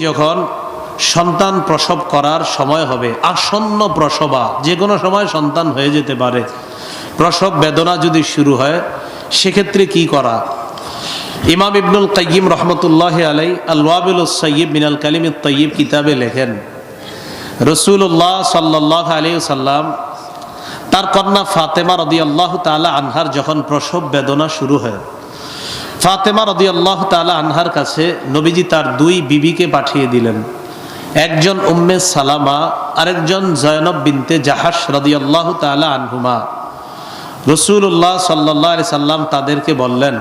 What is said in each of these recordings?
যখন সন্তান প্রসব করার সময় হবে, আসন্ন প্রসবা, যে কোনো সময় সন্তান হয়ে যেতে পারে, প্রসব বেদনা যদি শুরু হয়, সেক্ষেত্রে কি করা? ইমাম ইবনুল কাইয়িম রহমতুল্লাহ আলাই আল-ওয়াবিলুস সাইয়্যিব মিনাল কালিমিত তাইয়্যিব কিতাবে লেখেন, রাসূলুল্লাহ সাল্লাল্লাহু আলাইহি ওয়াসাল্লাম তার কন্যা ফাতেমা রাদিয়াল্লাহু তাআলা আনহার যখন প্রসব বেদনা শুরু হয়, ফাতেমা রাদিয়াল্লাহু তাআলা আনহার কাছে নবীজি তার দুই বিবিকে পাঠিয়ে দিলেন, একজন উম্মে সালামা, আরেকজন জয়নব বিনতে জাহাশ রাদিয়াল্লাহু তাআলা আনহুমা। রাসূলুল্লাহ সাল্লাল্লাহু আলাইহি সাল্লাম তাদেরকে বললেন,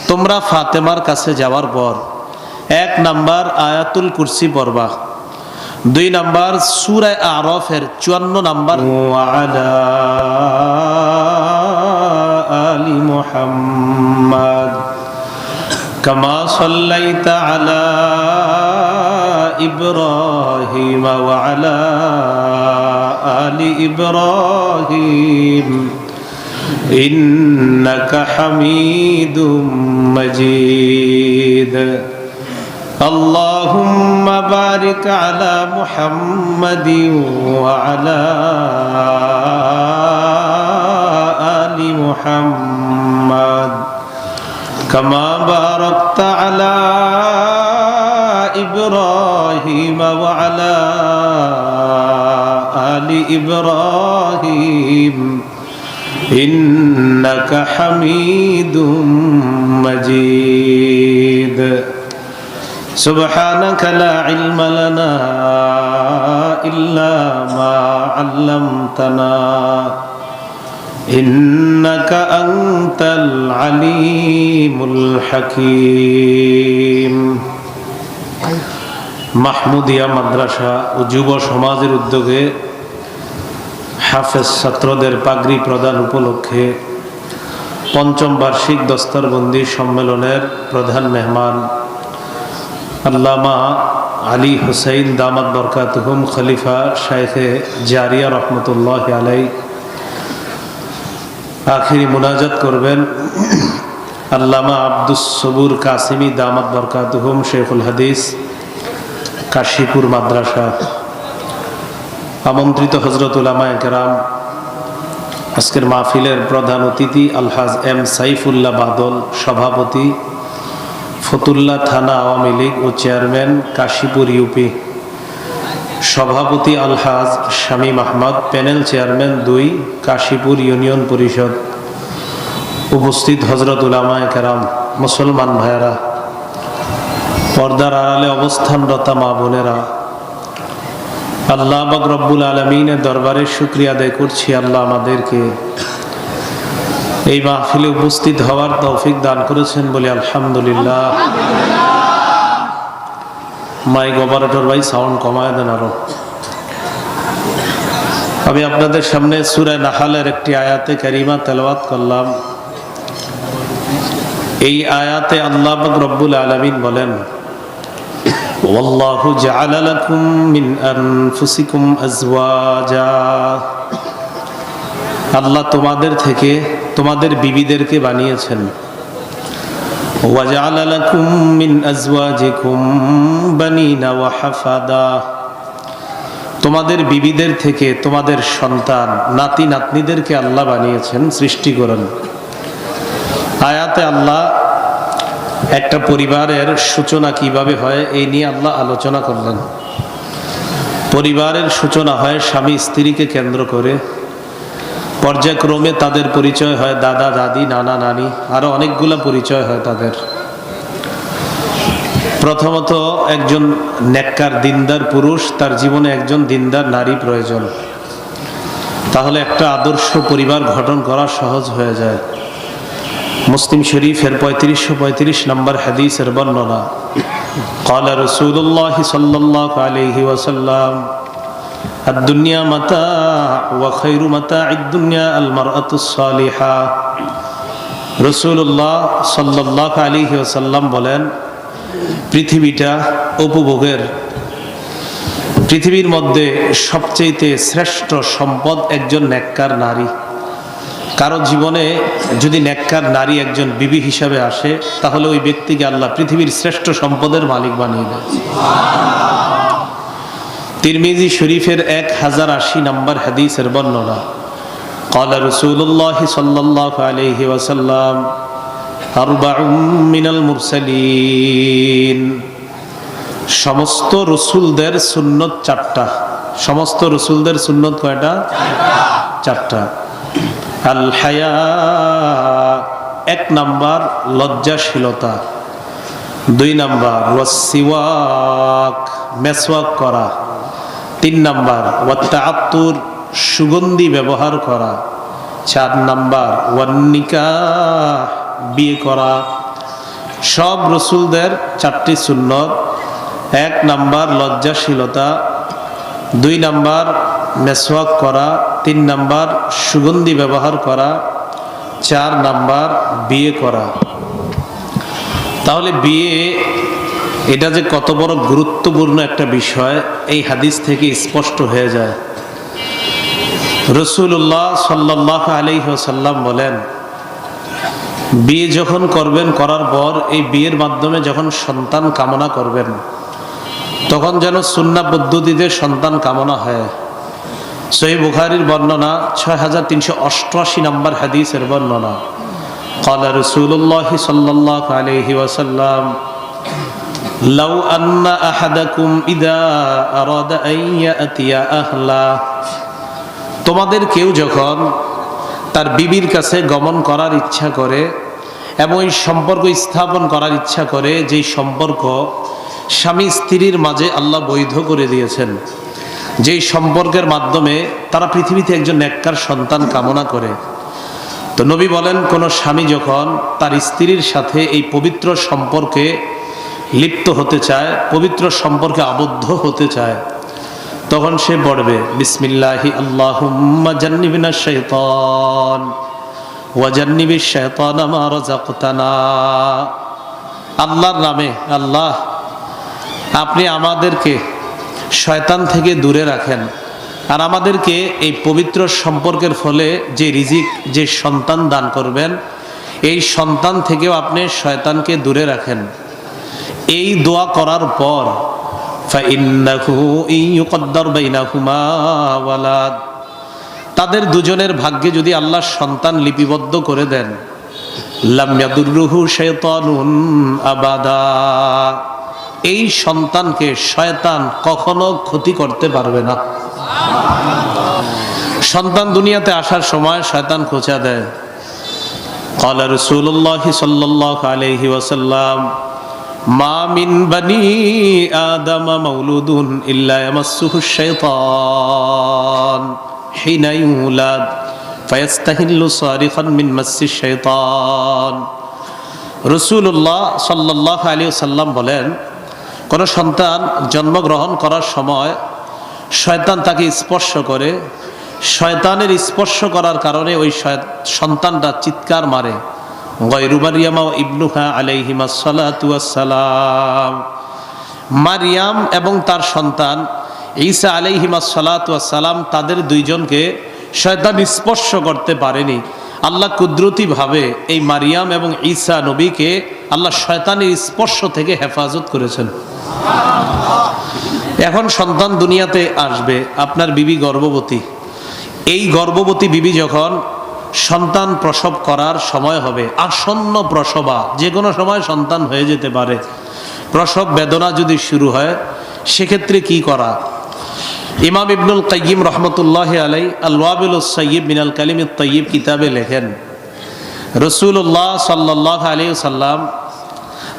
তোমরা ফাতেমার কাছে যাওয়ার পর 1 নাম্বার আয়াতুল কুরসি পড়বা, 2 নাম্বার সূরা আরাফের 54 নাম্বার ওয়ালা আলি মুহাম্মাদ কামা সাল্লাইতা আলা ইব্রাহিম ওয়া আলা আলি ইব্রাহিম ইন্নাকা হামিদুম মাজিদ আল্লাহুম্মা বারিক আলা মুহাম্মাদিন ওয়া আলা আলি মুহাম্মাদ কামা বারাকতা আলা ইব্রাহিম ওয়া আলা আলি ইব্রাহিম ইন্নাকা হামিদুম মাজিদ সুবহানাকা লা ইলমা লানা ইল্লা মা আল্লামতানা ইন্নাকা আনতাল আলিমুল হাকীম। মাহমুদিয়া মাদ্রাসা ও যুব সমাজের উদ্যোগে হাফেজ ছাত্রদের পাগড়ি প্রদান উপলক্ষে ৫ম বার্ষিক দস্তরবন্দি সম্মেলনের প্রধান মেহমান আল্লামা আলী হুসাইন দামাত বরকাতুহুম খলিফা শাইখে জারিয়া রহমতুল্লাহ আলাই আখিরি মুনাজাত করবেন আল্লামা আব্দুস সবুর কাসিমি দামাত বরকাতুহুম শেখুল হাদিস কাশীপুর মাদ্রাসা। আমন্ত্রিত হযরত উলামায়ে কেরাম, আজকের মাহফিলের প্রধান অতিথি আলহাজ এম সাইফুল্লাহ বাদল, সভাপতি ফতুল্লা থানা আওয়ামী লীগ ও চেয়ারম্যান কাশীপুর ইউপি, সভাপতি Alhaj Shamim Ahmed, panel chairman 2 Kashipur union Parishad, উপস্থিত হযরত উলামায়ে কেরাম, মুসলমান ভাইয়েরা, পর্দার আড়ালে অবস্থানরতা মা বোনেরা, আল্লাহ পাক রব্বুল আলামিনের দরবারে শুকরিয়া আদায় করছি, আল্লাহ আমাদেরকে এই মাহফিলে উপস্থিত হওয়ার তৌফিক দান করেছেন বলে আলহামদুলিল্লাহ। মাইক অপারেটর ভাই সাউন্ড কমায় দেন আরো। আমি আপনাদের সামনে সূরা নাহলের একটি আয়াতে কারিমা তেলাওয়াত করলাম। এই আয়াতে আল্লাহ পাক রব্বুল আলামিন বলেন, ওয়াল্লাহু জাআলা লাকুম মিন আনফুসিকুম আজওয়াজা, আল্লাহ তোমাদের থেকে তোমাদের বিবিদেরকে বানিয়েছেন। ওয়া জাআলা লাকুম মিন আজওয়াজিকুম বানিনা ওয়া হাফাদা, তোমাদের বিবিদের থেকে তোমাদের সন্তান নাতি নাতনিদেরকে আল্লাহ বানিয়েছেন, সৃষ্টি করেন। আয়াতে আল্লাহ একটা পরিবারের সূচনা কিভাবে হয় এই নিয়ে আল্লাহ আলোচনা করলেন। পরিবারের সূচনা হয় স্বামী স্ত্রীকে কেন্দ্র করে, পর্যায়ক্রমে তাদের পরিচয় হয় দাদা দাদি নানা নানি, আরো অনেকগুলা পরিচয় হয় তাদের। প্রথমত একজন নেককার দিনদার পুরুষ, তার জীবনে একজন দিনদার নারী প্রয়োজন, তাহলে একটা আদর্শ পরিবার গঠন করা সহজ হয়ে যায়। মুসলিম শরীফের 3535 নম্বর হাদিসের বর্ণনা, قال رسول الله صلى الله عليه وسلم الدنيا متاع وخير متاع الدنيا المرأة الصالحة। রাসূলুল্লাহ সাল্লাল্লাহু আলাইহি ওয়াসাল্লাম বলেন, পৃথিবীটা উপভোগের, পৃথিবীর মধ্যে সবচেয়ে শ্রেষ্ঠ সম্পদ একজন নেককার নারী। কারো জীবনে যদি নেককার নারী একজন বিবি হিসাবে আসে, তাহলে ওই ব্যক্তিকে আল্লাহ পৃথিবীর শ্রেষ্ঠ সম্পদের মালিক বানিয়ে দেয়। তিরমিজি শরীফের 1080 নম্বর হাদিসের বর্ণনা, قال رسول الله صلى الله عليه وسلم أربع من المرسلين। সমস্ত রসুলদের সুন্নত চারটা। সমস্ত রসুলদের সুন্নত কয়টা? চারটা। আল হায়া, 1 নাম্বার লজ্জাশীলতা। 2 নাম্বার ওয়াসিওয়াক, মেসওয়াক করা। 3 নাম্বার ওয়াত্তাআত্তুর, সুগন্ধি ব্যবহার করা। 4 নাম্বার ওয়ান্নিকাহ, বিয়ে করা। সব রসুলদের 4টি সুন্নত। 1 নাম্বার লজ্জাশীলতা, 2 নাম্বার মেসওয়াক করা, 3 নাম্বার সুগন্ধি ব্যবহার করা, 4 নাম্বার বিয়ে করা। তাহলে বিয়ে এটা যে কত বড় গুরুত্বপূর্ণ একটা বিষয় এই হাদিস থেকে স্পষ্ট হয়ে যায়। রাসূলুল্লাহ সাল্লাল্লাহু আলাইহি ওয়াসাল্লাম বলেন, বিয়ে যখন করবেন, করার পর এই বিয়ের মাধ্যমে যখন সন্তান কামনা করবেন, তখন যেন সুন্নাহ পদ্ধতিতে সন্তান কামনা হয়। সহিহ বুখারীর বর্ণনা, 6388 নম্বর হাদিসের বর্ণনা, قال رسول الله صلى الله عليه وسلم لو أن أحدكم إذا أراد أن يأتي أهله। তোমাদের কেউ যখন তার বিবির কাছে গমন করার ইচ্ছা করে এবং এই সম্পর্ক স্থাপন করার ইচ্ছা করে, যেই সম্পর্ক স্বামী স্ত্রীর মাঝে আল্লাহ বৈধ করে দিয়েছেন, যেই সম্পর্কের মাধ্যমে তারা পৃথিবীতে একজন নেককার সন্তান কামনা করে। তো নবী বলেন, কোন স্বামী যখন তার স্ত্রীর সাথে এই পবিত্র সম্পর্কে লিপ্ত হতে চায়, পবিত্র সম্পর্কে আবদ্ধ হতে চায়, তখন সে পড়বে বিসমিল্লাহি আল্লাহুম্মা জান্নিবনাশ শাইতান ওয়া জান্নিবিশ শাইতানা মা রাযাকতানা। আল্লাহর নামে, আল্লাহ আপনি আমাদেরকে শয়তান থেকে দূরে রাখেন, আর আমাদেরকে এই পবিত্র সম্পর্কের ফলে যে রিজিক, যে সন্তান দান করবেন, এই সন্তান থেকেও আপনি শয়তানকে দূরে রাখেন। এই দোয়া করার পর ফাইন্নাহু ইয়ুকদ্দার বাইনাহুমা ওয়ালাদ, তাদের দুজনের ভাগ্যে যদি আল্লাহ সন্তান লিপিবদ্ধ করে দেন, লাম ইয়াদুররুহু শাইতানুন আবাদা, এই সন্তানকে শয়তান কখনো ক্ষতি করতে পারবে না। সন্তান দুনিয়াতে আসার সময় শয়তান খোঁচা দেয়। قال رسول الله صلى الله عليه وسلم ما من بني آدم مولود إلا يمسه الشيطان حين يولد فيستهل صارخا من مس الشيطان। রাসূলুল্লাহ সাল্লাল্লাহু আলাইহি ওয়াসাল্লাম বলেন, কোন সন্তান জন্মগ্রহণ করার সময় শয়তান তাকে স্পর্শ করে, শয়তানের স্পর্শ করার কারণে ওই সন্তানটা চিৎকার মারে, গায়রু মারইয়াম ওয়া ইবনুহা আলাইহিমাস সালাতু ওয়াস সালাম। মারইয়াম এবং তার সন্তান ঈসা আলাইহিমাস সালাতু ওয়াস সালাম, তাদের দুইজনকে শয়তান স্পর্শ করতে পারেনি। আল্লাহ কুদরতি ভাবে এই মারইয়াম এবং ঈসা নবীকে আল্লাহ শয়তানের স্পর্শ থেকে হেফাজত করেছেন। এখন সন্তান দুনিয়াতে আসবে, আপনার বিবি গর্ভবতী। এই গর্ভবতী বিবি যখন সন্তান প্রসব করার সময় হবে, আসন্ন প্রসবা, যে কোনো সময় সন্তান হয়ে যেতে পারে, প্রসব বেদনা যদি শুরু হয়, সেক্ষেত্রে কি করা? ইমাম ইবনুল কাইয়িম রহমতুল্লাহি আলাইহি আল ওয়াবিলুস সাইয়্যিব মিনাল কালিমিত তাইয়্যিব কিতাবে লেখেন, রাসূলুল্লাহ সাল্লাল্লাহু আলাইহি ওয়াসাল্লাম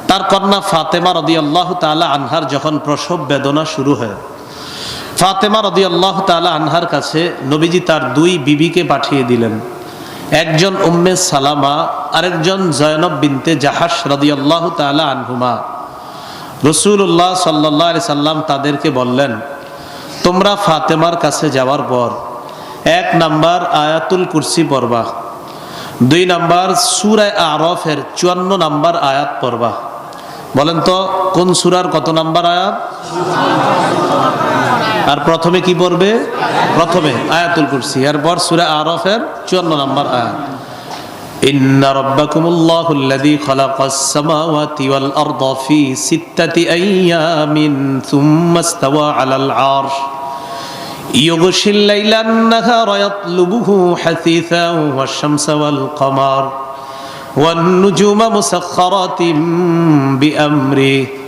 তার কন্যা ফাতেমা রাদিয়াল্লাহু তাআলা আনহার যখন প্রসব বেদনা শুরু হয়, ফাতেমা রাদিয়াল্লাহু তাআলা আনহার কাছে নবীজি তার 2 বিবিকে পাঠিয়ে দিলেন। একজন উম্মে সালামা, আরেকজন জয়নব বিনতে জাহাশ রাদিয়াল্লাহু তাআলা আনহুমা। রাসূলুল্লাহ সাল্লাল্লাহু আলাইহি সাল্লাম তাদেরকে বললেন, তোমরা ফাতেমার কাছে যাওয়ার পর 1 নাম্বার আয়াতুল কুরসি পড়বা, 2 নাম্বার সূরা আরাফের 54 নাম্বার আয়াত পড়বা। বলেন তো কোন সূরার কত নাম্বার আয়াত? আর প্রথমে কি পড়বে? প্রথমে আয়াতুল কুরসি, এরপর সূরা আরাফের 54 নম্বর আয়াত, ইন্না রাব্বাকুমুল্লাহুল্লাযী খালাকাস সামাওয়াতি ওয়াল আরদা ফি সিত্তাতি আইয়ামিন সুম্মা ইসতাওয়া আলাল আরশ ইউগশিল লাইলান নাহারা ইয়াতলুবুহু হাসীসান ওয়াশ-শামসা ওয়াল কামার ওয়ান নুজুমা মুসাখখারাতিন বিআমরিহি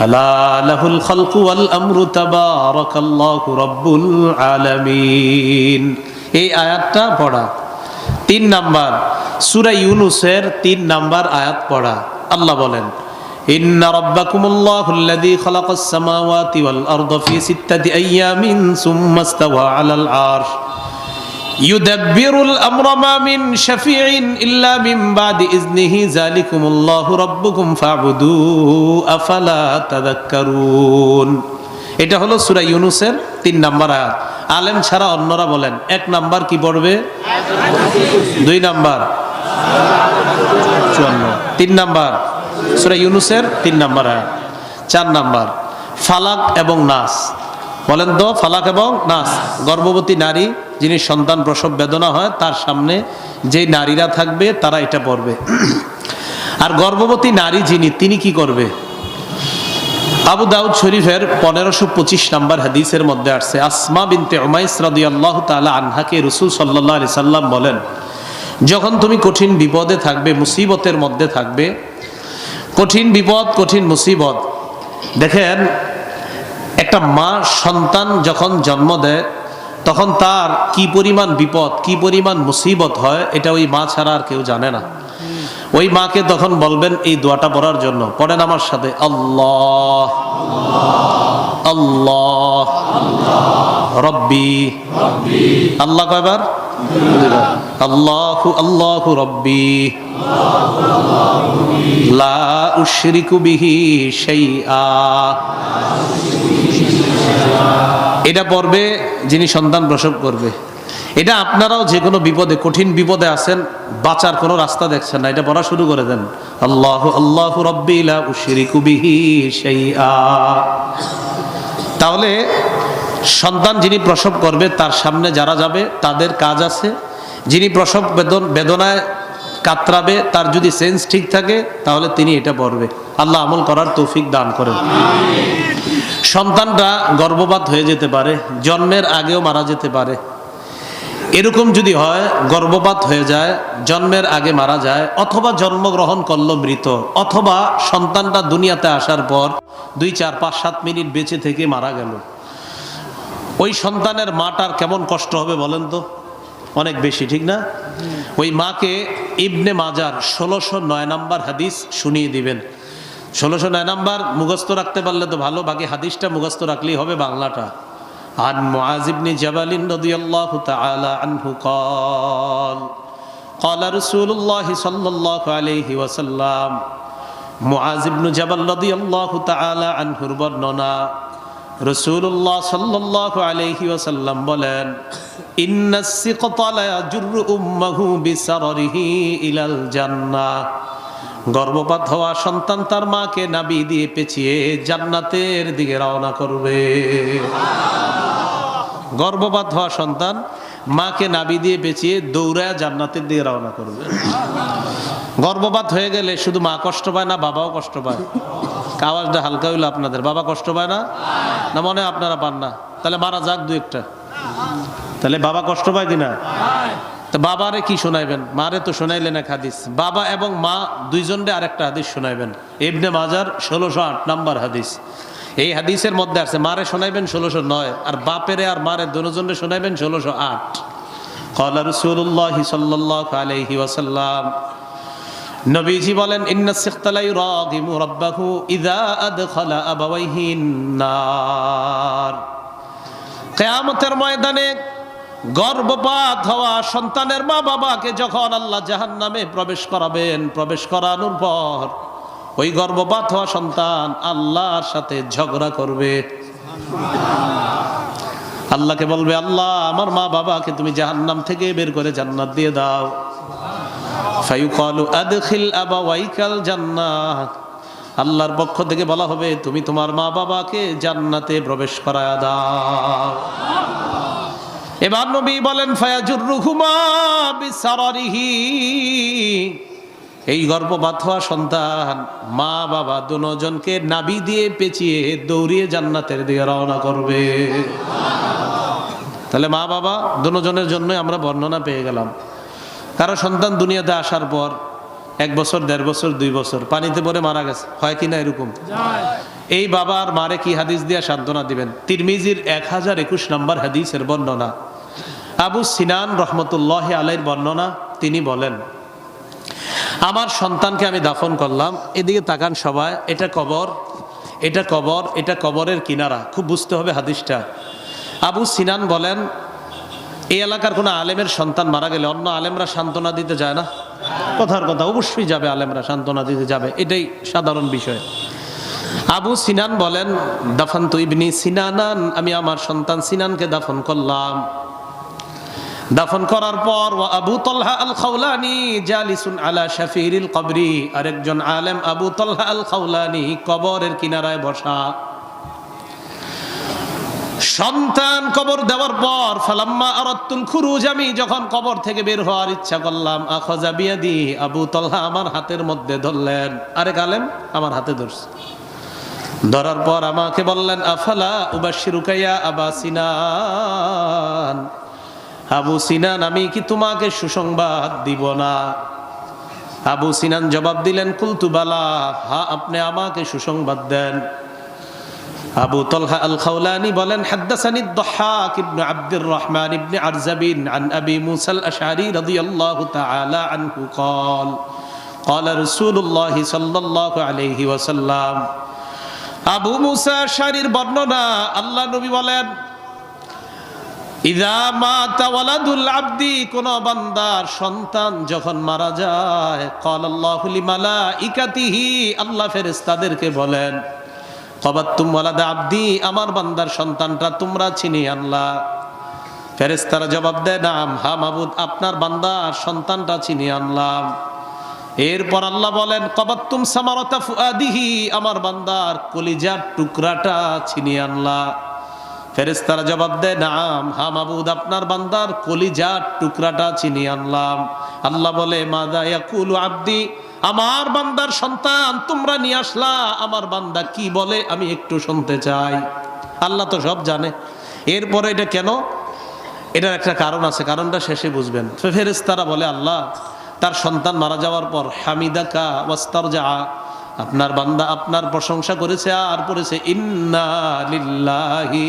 আলা লাহুল খালকু ওয়াল আমরু তাবারাকাল্লাহু রাব্বুল আলামিন। এই আয়াতটা পড়া। 3 নাম্বার সূরা ইউনূসের 3 নাম্বার আয়াত পড়া। আল্লাহ বলেন, ইন্না রাব্বাকুমুল্লাহুল্লাযী খালাকাস সামাওয়াতি ওয়াল আরদা ফি সিত্তাতি আইয়ামিন সুম্মা ইসতাওয়া আলাল আরশ ইউদাব্বিরুল আমরা মা মিন শাফিঈন ইল্লা মিন বাদি ইযনিহি যালিকুমুল্লাহু রাব্বুকুম ফা'বুদু আফালা তাযাক্কারুন। এটা হলো সূরা ইউনূসের 3 নাম্বার আয়াত। আলেম ছাড়া অন্যরা বলেন 1 নাম্বার কি পড়বে? 2 নাম্বার 54, 3 নাম্বার সূরা ইউনূসের 3 নাম্বার আয়াত। 4 নাম্বার ফালাক এবং নাস। বলেন তো, ফালাক এবং নাস। গর্ভবতী নারী যিনি সন্তান প্রসব বেদনা হয় তার সামনে যে নারীরা থাকবে তারা এটা পড়বে। আর গর্ভবতী নারী যিনি, তিনি কি করবে? আবু দাউদ শরীফের 1525 নাম্বার হাদিসের মধ্যে আসছে, আসমা বিনতে উমাইস রাদিয়াল্লাহু তাআলা আনহাকে রাসূল সাল্লাল্লাহু আলাইহি সাল্লাম বলেন, যখন তুমি কঠিন বিপদে থাকবে, মুসিবতের মধ্যে থাকবে, কঠিন বিপদ, কঠিন মুসিবত। দেখেন, একটা মা সন্তান যখন জন্ম দেয় তখন তার কি পরিমাণ বিপদ, কি পরিমাণ মুসিবত হয়, এটা ওই মা ছাড়া আর কেউ জানে না। ওই মাকে তখন বলবেন এই দোয়াটা পড়ার জন্য। পড়েন আমার সাথে, আল্লাহ আল্লাহ রব্বি। আল্লাহ কয়বার? আল্লাহু আল্লাহু রব্বি লা উশরিকু বিহি শাইআ। এটা পড়বে যিনি সন্তান প্রসব করবে। এটা আপনারাও যে কোনো বিপদে, কঠিন বিপদে আছেন, বাঁচার কোনো রাস্তা দেখছেন না, এটা পড়া শুরু করে দেন। আল্লাহু আল্লাহু রাব্বি লা উশরিকু বিহি শাইআ। তাহলে সন্তান যিনি প্রসব করবে তার সামনে যারা যাবে তাদের কাজ আছে। যিনি প্রসব বেদনায় কাতরাবে তার যদি সেন্স ঠিক থাকে তাহলে তিনি এটা পড়বে। আল্লাহ আমল করার তৌফিক দান করেন। সন্তানটা গর্ভপাত হয়ে যেতে পারে, জন্মের আগেও মারা যেতে পারে। এরকম যদি হয়, গর্ভপাত হয়ে যায়, জন্মের আগে মারা যায়, অথবা জন্মগ্রহণ করলো মৃত, অথবা সন্তানটা দুনিয়াতে আসার পর 2, 4, 5, 7 মিনিট বেঁচে থেকে মারা গেল, ওই সন্তানের মাটার কেমন কষ্ট হবে বলেন তো? অনেক বেশি, ঠিক না? ওই মাকে ইবনে মাজার 1609 নাম্বার হাদিস শুনিয়ে দিবেন। 1609 নাম্বার মুখস্থ রাখতে পারলে তো ভালো, বাকি হাদিসটা মুখস্থ রাখলেই হবে বাংলাটা। عن معاذ بن جبل رضي الله تعالى عنه قال قال رسول الله صلى الله عليه وسلم। মুআয ইবনে জাবাল রাদিয়াল্লাহু তাআলা আনহুর বর্ণনা, রাসূলুল্লাহ সাল্লাল্লাহু আলাইহি ওয়াসাল্লাম বলেন, ইন্নাস সিকতা লা ইয়াজুরু উম্মাহু বিসাররিহি ইলাল জান্নাহ। গর্ভপাত হওয়া সন্তান তার মাকে নাভি দিয়ে পেঁচিয়ে জান্নাতের দিকে রওনা করবে। গর্ভপাত হওয়া সন্তান মাকে নাভি দিয়ে পেঁচিয়ে দৌড়ায় জান্নাতের দিকে রওনা করবে। গর্ভপাত হয়ে গেলে শুধু মা কষ্ট পায় না, বাবাও কষ্ট পায়। আওয়াজটা হালকা হইলো আপনাদের, বাবা কষ্ট পায় না? না মনে হয় আপনারা পান না? তাহলে মারা যাক 2-1টা। তাহলে বাবা কষ্ট পায় কিনা? তো বাবারে কি শোনাইবেন? মারে তো শোনাইলেন এক হাদিস, বাবা এবং মা দুইজনরে আরেকটা হাদিস শোনাইবেন। ইবনে মাজার 1608 নাম্বার হাদিস। এই হাদিসের মধ্যে আছে মারে শোনাইবেন 1609, আর বাপেরে আর মারে দুজনরে শোনাইবেন 1608। ক্বালা রাসূলুল্লাহ সাল্লাল্লাহু আলাইহি ওয়াসাল্লাম, নবীজি বলেন, ইন্নাস সিকতা লা ইউরাগিমু রাব্বাহু ইযা আদখালা আবাওয়াইহি নার। কিয়ামতের ময়দানে গর্ভপাত হওয়া সন্তানের মা বাবাকে যখন আল্লাহ জাহান্নামে প্রবেশ করাবেন, প্রবেশ করানোর পর ওই গর্ভপাত হওয়া সন্তান আল্লাহর সাথে ঝগড়া করবে। আল্লাহকে বলবে, আল্লাহ আমার মা বাবাকে তুমি জাহান্নাম থেকে বের করে জান্নাত দিয়ে দাও। ফায়ুকালু আদখিল আবাওয়াইকাল জান্নাহ। আল্লাহর পক্ষ থেকে বলা হবে তুমি তোমার মা বাবাকে জান্নাতে প্রবেশ করায়া দাও। এবার নবী বলেন ফায়াজুরুহুমা বিসারারিহি, এই গর্ভপাত হওয়া সন্তান মা বাবা দুজনকে নাভি দিয়ে পেঁচিয়ে দৌড়িয়ে জান্নাতের দিকে রওনা করবে। তাহলে মা বাবা দুজনের জন্য আমরা বর্ণনা পেয়ে গেলাম। কারো সন্তান দুনিয়াতে আসার পর 1 বছর 1.5 বছর 2 বছর পানিতে পড়ে মারা গেছে, হয় কিনা এরকম? এই বাবার মারে কি হাদিস দিয়া সান্ত্বনা দিবেন? তিরমিজির 1021 নম্বর হাদিসের বর্ণনা, আবু সিনান রহমতুল্লাহ আলাইহির বর্ণনা। তিনি বলেন আমার সন্তানকে আমি দাফন করলাম, এদিকে তাকান সবাই, এটা কবর, এটা কবর, এটা কবরের কিনারা, খুব বুঝতে হবে হাদিসটা। আবু সিনান বলেন এই এলাকার কোনো আলেমের সন্তান মারা গেলে অন্য আলেমরা সান্ত্বনা দিতে যায় না? কথার কথা, অবশ্যই যাবে, আলেমরা সান্ত্বনা দিতে যাবে, এটাই সাধারণ বিষয়। আবু সিনান বলেন দাফান্তু ইবনি সিনানান, আমি আমার সন্তান সিনানকে দাফন করলাম। দাফন করার পর ওয়া আবু তালহা আল খাওলানি জালিসুন আলা শাফিরিল কবরি, আরেকজন আলেম আবু তালহা আল খাওলানি কবরের কিনারায় বসা। সন্তান কবর দেওয়ার পর ফালাম্মা আরাদতুল খুরুজ, আমি যখন কবর থেকে বের হওয়ার ইচ্ছা করলাম, আখাযা বিয়াদি, আবু তালহা আমার হাতের মধ্যে ধরলেন, আরেক আলেম আমার হাতে ধরছে, ধরার পর আমাকে বললেন আফালা উবাশশিরুকা ইয়া আবা সিনান, আবু সিনান আমি কি তোমাকে সুসংবাদ দিব না? আবু সিনান জবাব দিলেন কুলতু বালা, হ্যাঁ আপনি আমাকে সুসংবাদ দেন। আবু তালহা আল খাওলানি বলেন হাদ্দাসানি আদ-দাহহাক ইবনে আব্দুর রহমান ইবনে আরজাবিন আন আবি মুসা আল-আশআরী রাদিয়াল্লাহু তাআলা আনহু قال قال رسول الله সাল্লাল্লাহু আলাইহি ওয়াসাল্লাম, আবু মুসা আশআরীর বর্ণনা, আল্লাহ নবী বলেন ইযা মাতা ওয়ালাদুল আবদি, কোন বান্দার সন্তান যখন মারা যায়, ক্বালাল্লাহু লিমালাইকাতিহি, আল্লাহ ফেরেশতাদেরকে বলেন ক্বাবাতুম ওয়ালাদা আবদি, আমার বান্দার সন্তানটা তোমরা ছিনিয়ে আনলা। ফেরেশতারা জবাব দেয় নাম, হ্যাঁ মাবুদ, আপনার বান্দার সন্তানটা ছিনিয়ে আনলাম। এরপর আল্লাহ বলেন ক্বাবাতুম সামারাতা ফুআদিহি, আমার বান্দার কলিজার টুকরাটা ছিনিয়ে আনলা। ফেরেশতারা জবাব দেয় নাম, হ্যাঁ মাবুদ, আপনার বান্দার কলিজার টুকরাটা ছিনিয়ে আনলাম। আল্লাহ বলে মাযা ইয়াকুলু আবদি, আমার বান্দার সন্তান তোমরা নিয়ে আসলা, আমার বান্দা কি বলে আমি একটু শুনতে চাই। আল্লাহ তো সব জানে। এরপরে এটা কেন, এটার একটা কারণ আছে, কারণটা শেষে বুঝবেন। ফেরেশতারা বলে আল্লাহ তার সন্তান মারা যাওয়ার পর হামিদাকা ওয়াস্তারজা, আপনার বান্দা আপনার প্রশংসা করেছে আর পড়েছে ইন্না লিল্লাহি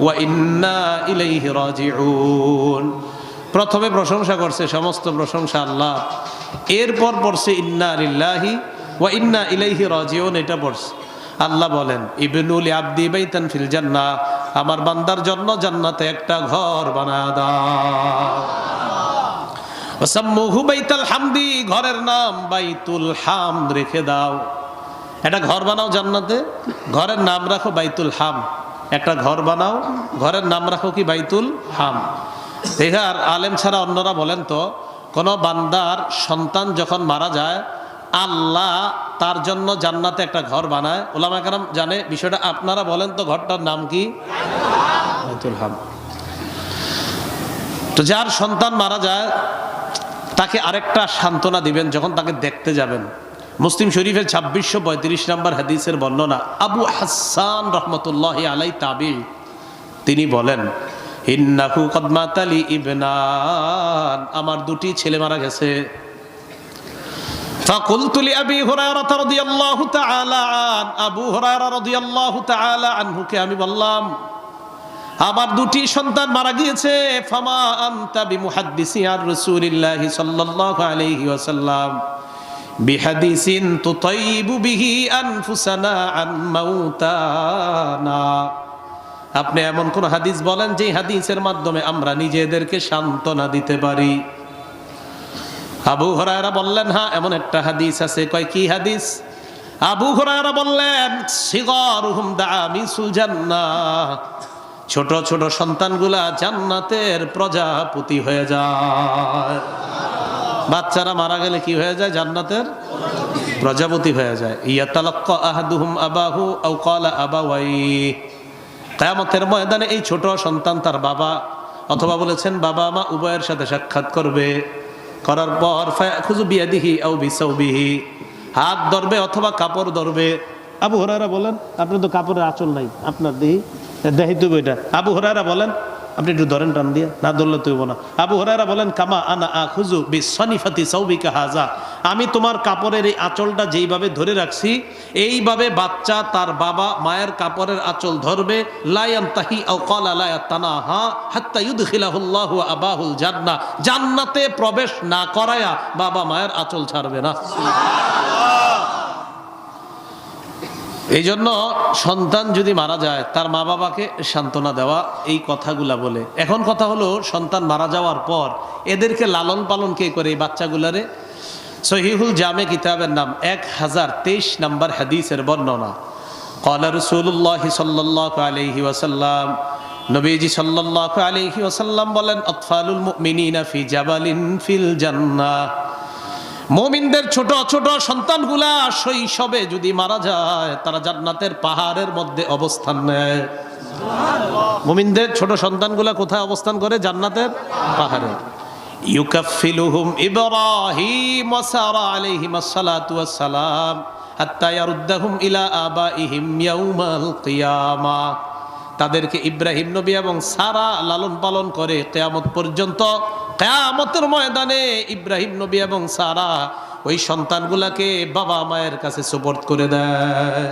ওয়া ইন্না ইলাইহি রাজিউন। প্রথমে প্রশংসা করছে, সমস্ত প্রশংসা আল্লাহ, এরপর পড়ছে ইন্না লিল্লাহি ওয়া ইন্না ইলাইহি রাজিউন, এটা পড়ছে। আল্লাহ বলেন ইবনু লি আবদি বাইতান ফিল জান্নাহ, আমার বান্দার জন্য জান্নাতে একটা ঘর বানায়া দাও। ওয়াসাম্মুহু বাইতাল হামদি, ঘরের নাম বাইতুল হামদ রেখে দাও। একটা ঘর বানাও জান্নাতে, ঘরের নাম রাখো বাইতুল হাম। একটা ঘর বানাও, ঘরের নাম রাখো কি বাইতুল হাম। আর আলেম ছাড়া অন্যরা বলেন তো, কোন বান্দার সন্তান যখন মারা যায় আল্লাহ তার জন্য জান্নাতে একটা ঘর বানায়। উলামা কেরাম জানে বিষয়টা, আপনারা বলেন তো ঘরটার নাম কি? বাইতুল হাম। তো যার সন্তান মারা যায় তাকে আরেকটা সান্ত্বনা দিবেন যখন তাকে দেখতে যাবেন। মুসলিম শরীফের 2635 নম্বর হাদিসের বর্ণনা, আবু হাসান রহমতুল্লাহি আলাই তাবি, তিনি বলেন ইন্নাহু কদ মাতালি ইবনান, আমার 2টি ছেলে মারা গেছে। ফাকুলতু লি আবি হুরায়রা রাদিয়াল্লাহু তাআলা আন, আবু হুরায়রা রাদিয়াল্লাহু তাআলা আনহুকে আমি বললাম আমার 2টি সন্তান মারা গিয়েছে। ফামা আনতা বিমুহাদ্দিসি আর রাসূলিল্লাহি সাল্লাল্লাহু আলাইহি ওয়াসাল্লাম বিহাদিসিন তুতাইবু বিহি আনফুসানা আন মাউতানা, আপনি এমন কোন হাদিস বলেন যে হাদিসের মাধ্যমে আমরা নিজেদেরকে সান্ত্বনা দিতে পারি। আবু হুরায়রা বললেন হ্যাঁ এমন একটা হাদিস আছে। কয় কি হাদিস? আবু হুরায়রা বললেন সিগারুহুম দামিসুল জান্নাহ, ছোট ছোট সন্তানগুলা জান্নাতের প্রজাপতি হয়ে যায়। বাচ্চারা মারা গেলে কি হয়ে যায়? জান্নাতের প্রজাপতি হয়ে যায়। ইয়াতালাক্কা আহাদুহুম আবাহু আও ক্বালা আবাওয়াই, কিয়ামতের ময়দানে এই ছোট সন্তান তার বাবা অথবা বলেছেন বাবা মা উভয়ের সাথে সাক্ষাৎ করবে। করার পর ফায়াখুযু বিয়াদিহি আও বিসাওবিহি, হাত ধরবে অথবা কাপড় ধরবে। আবু হুরায়রা বলেন, আপনার তো কাপড়ের আঁচল নাই, আপনার দেহি তো বইটা। আবু হুরায়রা বলেন, আপনি একটু ধরেন টান দিয়ে, না ধরলে তুইব না। আবু হুরায়রা বলেন, কামা আনা আখুযু বিসনিফাতি সাওবিকা হাযা, আমি তোমার কাপড়ের এই আঁচলটা যেইভাবে ধরে রাখছি এইভাবে বাচ্চা তার বাবা মায়ের কাপড়ের আঁচল ধরবে। লা ইয়ানতাহি আও ক্বালা লা ইয়াতানাহা হাত্তা ইউদখিলাহুল্লাহু আবাহুল জান্নাহ, জান্নাতে প্রবেশ না করায়া বাবা মায়ের আঁচল ছাড়বে না। এই জন্য সন্তান যদি মারা যায় তার মা বাবাকে সান্ত্বনা দেওয়া, এই কথাগুলা বলে। এখন কথা হলো, সন্তান মারা যাওয়ার পর এদেরকে লালন পালন কে করে? এই বাচ্চাগুলারে সহিহুল জামে কিতাবের নাম 1023 নম্বর হাদিসের বর্ণনা। ক্বালা রাসূলুল্লাহ সাল্লাল্লাহু আলাইহি ওয়াসাল্লাম, নবীজি সাল্লাল্লাহু আলাইহি ওয়াসাল্লাম বলেন, আতফালুল মুমিনিনা ফি জাবালিন ফিল জান্নাহ, মুমিনদের ছোট ছোট সন্তানগুলা শৈশবে যদি মারা যায় তারা জান্নাতের পাহাড়ের মধ্যে অবস্থান নেয়। মুমিনদের ছোট সন্তানগুলা কোথায় অবস্থান করে? জান্নাতের পাহাড়ে। ইউকাফিলুহুম ইব্রাহিম ওয়া সারা আলাইহিমাস সালাতু ওয়াস সালাম হাত্তা ইয়ারুদ্দাহুম ইলা আবাইহিম ইয়াউমাল কিয়ামাহ, তাদেরকে ইব্রাহিম নবী এবং সারা লালন পালন করে কিয়ামত পর্যন্ত। কিয়ামতের ময়দানে ইব্রাহিম নবী এবং সারা ওই সন্তানগুলাকে বাবা মায়ের কাছে সুপর্দ করে দেয়।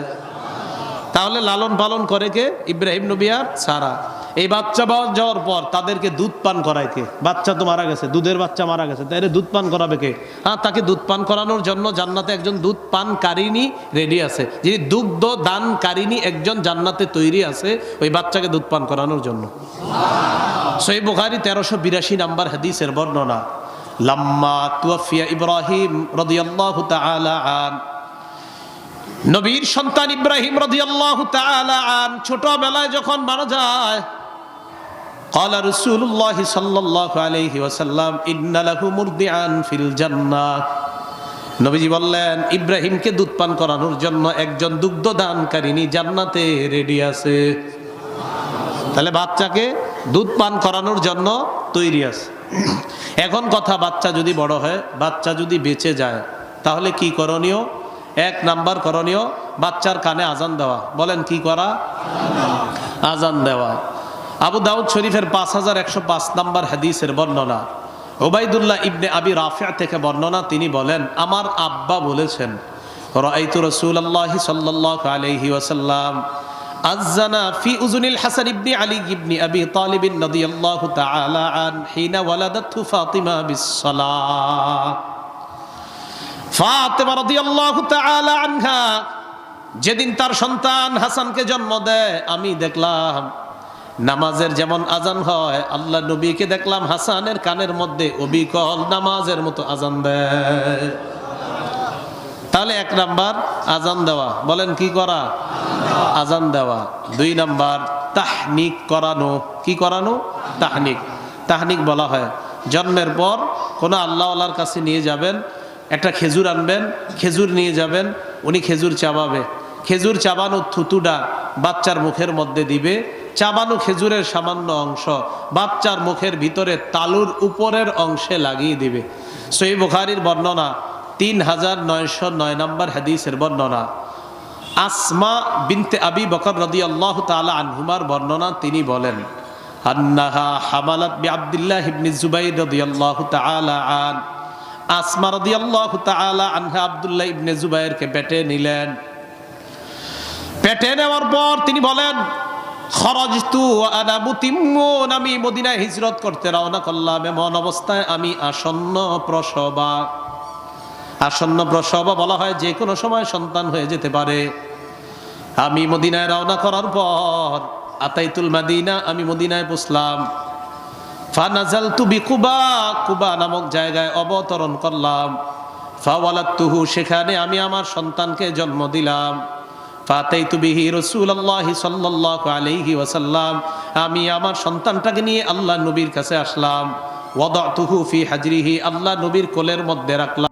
তাহলে লালন পালন করে কে? ইব্রাহিম নবী আর সারা। এই বাচ্চা যাওয়ার পর তাদেরকে দুধ পান করায় কে? বাচ্চা তো মারা গেছে, দুধের বাচ্চা মারা গেছে, তাই দুধ পান করাবে কে? হ্যাঁ, তাকে দুধ পান করানোর জন্য জান্নাতে একজন দুধ পানকারিনী রেডি আছে, যিনি দুগ্ধ দানকারিনী একজন জান্নাতে তৈরি আছে ওই বাচ্চাকে দুধ পান করানোর জন্য। সহিহ বুখারী 1382 নম্বর হাদিসের বর্ণনা। লাম্মা তুওয়াফিয়া ইব্রাহিম রাদিয়াল্লাহু তাআলা আন, নবীর সন্তান ইব্রাহিম রাদিয়াল্লাহু তাআলা আন ছোটবেলায় যখন মারা যায়, ক্বালা রাসূলুল্লাহ সাল্লাল্লাহু আলাইহি ওয়াসাল্লাম, ইন্না লাহু মুরদিআন ফিল জান্নাহ, নবীজি বললেন ইব্রাহিমকে দুধ পান করানোর জন্য একজন দুগ্ধ দানকারিনী জান্নাতে রেডি আছে। তাহলে বাচ্চাকে দুধ পান করানোর জন্য তৈরি আছে। এখন কথা, বাচ্চা যদি বড় হয়, বাচ্চা যদি বেঁচে যায়, তাহলে কি করণীয়? 1 নাম্বার করণীয়, বাচ্চার কানে আজান দেওয়া। বলেন কি করা? আজান দেওয়া। আবু দাউদ শরীফের 5105 নম্বর হাদিসের বর্ণনা। উবাইদুল্লাহ ইবনে আবি রাফি' থেকে বর্ণনা, তিনি বলেন, আমার আব্বা বলেছেন, রাআইতু রাসূলুল্লাহি সাল্লাল্লাহু আলাইহি ওয়াসাল্লাম আযানা ফি উযুনিল হাসান ইবনে আলী ইবনে আবি তালিব রাদিয়াল্লাহু তাআলা আন হিনা ওয়ালাদাতহু ফাতিমা বিস-সালাহ। ফাতিমা রাদিয়াল্লাহু তাআলা আনহা যেদিন তার সন্তান হাসানকে জন্ম দেয়, আমি দেখলাম নামাজের যেমন আজান হয়, আল্লাহ নবীকে দেখলাম হাসানের কানের মধ্যে অবিকল নামাজের মতো আজান দেয়। তাহলে 1 নাম্বার আজান দেওয়া। বলেন কি করা? আজান দেওয়া। 2 নাম্বার তাহনিক করানো। কি করানো? তাহনিক। তাহনিক বলা হয়, জন্মের পর কোনো আল্লাহওয়ালার কাছে নিয়ে যাবেন, একটা খেজুর আনবেন, খেজুর নিয়ে যাবেন, উনি খেজুর চাবাবে, খেজুর চাবানো থুতুটা বাচ্চার মুখের মধ্যে দিবে, চাবানো খেজুরের সামান্য অংশ বাচ্চার মুখের ভিতরে তালুর উপরের অংশে লাগিয়ে দিবে। সহিহ বুখারীর বর্ণনা 3909 নম্বর হাদিসের বর্ণনা। আসমা বিনতে আবি বকর রাদিয়াল্লাহু তাআলা আনহুমার বর্ণনা, তিনি বলেন, আন্নাহা হামালাত বিআব্দুল্লাহ ইবনে জুবাইর রাদিয়াল্লাহু তাআলা আন, আসমা রাদিয়াল্লাহু তাআলা আনহা আব্দুল্লাহ ইবনে জুবাইরকে পেটে নিলেন। পেটে নেওয়ার পর তিনি বলেন, খরাজতু ওয়া আনা মুতিম্মুন, আমি মদিনায় হিজরত করতে রওনা করলাম, এমন অবস্থায় আমি আসন্ন প্রসবা। আসন্ন প্রসবা বলা হয় যে কোনো সময় সন্তান হয়ে যেতে পারে। আমি মদিনায় রওনা করার পর আতাইতুল মাদিনা, আমি মদিনায় পৌঁছলাম। ফানাজালতু বিকুবা, কুবা নামক জায়গায় অবতরণ করলাম। ফাওয়ালাদতুহু, সেখানে আমি আমার সন্তানকে জন্ম দিলাম। ফাতাইতু বিহি রাসূলুল্লাহি সাল্লাল্লাহু আলাইহি ওয়াসাল্লাম, আমি আমার সন্তানটাকে নিয়ে আল্লাহ নবীর কাছে আসলাম। ওয়াদাতুহু ফি হাজরিহি, আল্লাহ নবীর কোলের মধ্যে রাখলাম।